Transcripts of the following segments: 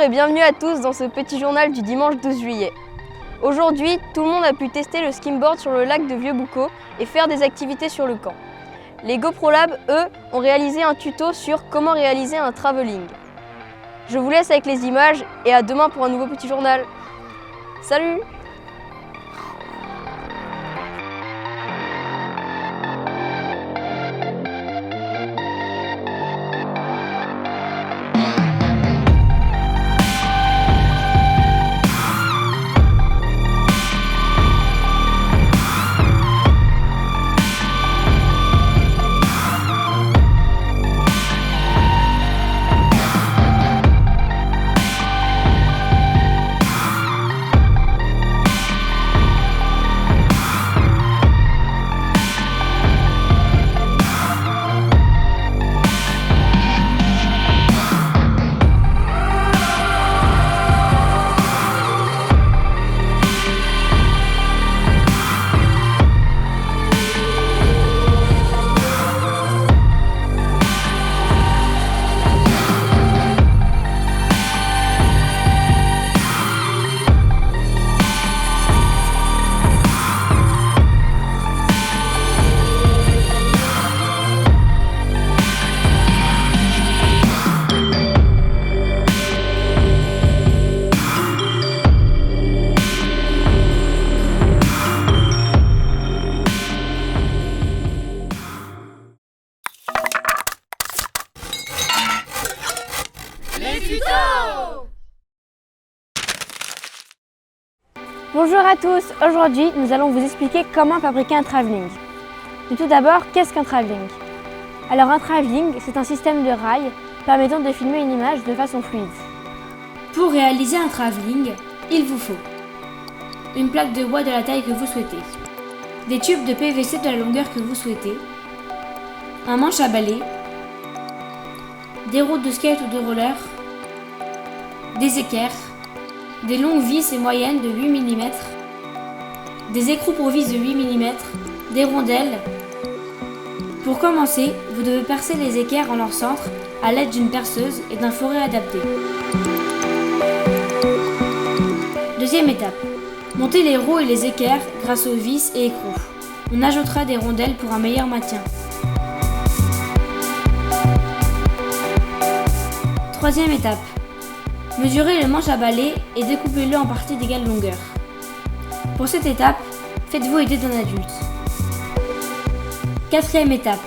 et bienvenue à tous dans ce petit journal du dimanche 12 juillet. Aujourd'hui, tout le monde a pu tester le skimboard sur le lac de Vieux-Boucau et faire des activités sur le camp. Les GoProLab, eux, ont réalisé un tuto sur comment réaliser un travelling. Je vous laisse avec les images et à demain pour un nouveau petit journal. Salut! Bonjour à tous, aujourd'hui nous allons vous expliquer comment fabriquer un travelling. Mais tout d'abord, qu'est-ce qu'un travelling? Alors un travelling, c'est un système de rails permettant de filmer une image de façon fluide. Pour réaliser un travelling, il vous faut une plaque de bois de la taille que vous souhaitez, des tubes de PVC de la longueur que vous souhaitez, un manche à balai, des roues de skate ou de roller, des équerres, des longues vis et moyennes de 8 mm, des écrous pour vis de 8 mm, des rondelles. Pour commencer, vous devez percer les équerres en leur centre à l'aide d'une perceuse et d'un fourré adapté. Deuxième étape, montez les roues et les équerres grâce aux vis et écrous. On ajoutera des rondelles pour un meilleur maintien. Troisième étape, mesurez le manche à balai et découpez-le en parties d'égale longueur. Pour cette étape, faites-vous aider d'un adulte. Quatrième étape.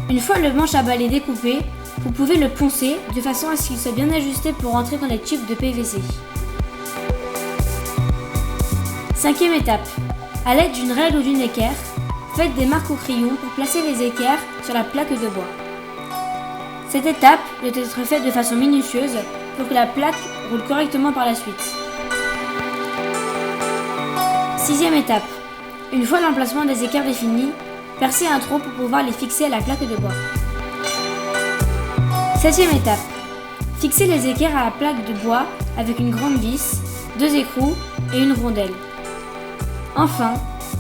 Une fois le manche à balai découpé, vous pouvez le poncer de façon à ce qu'il soit bien ajusté pour rentrer dans les tubes de PVC. Cinquième étape. À l'aide d'une règle ou d'une équerre, faites des marques au crayon pour placer les équerres sur la plaque de bois. Cette étape doit être faite de façon minutieuse pour que la plaque roule correctement par la suite. Sixième étape. Une fois l'emplacement des équerres défini, percez un trou pour pouvoir les fixer à la plaque de bois. Septième étape. Fixez les équerres à la plaque de bois avec une grande vis, 2 écrous et une rondelle. Enfin,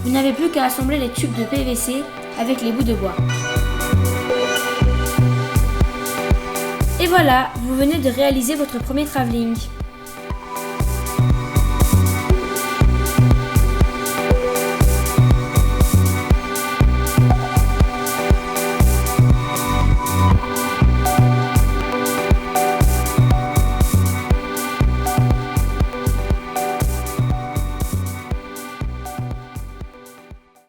vous n'avez plus qu'à assembler les tubes de PVC avec les bouts de bois. Et voilà, vous venez de réaliser votre premier travelling.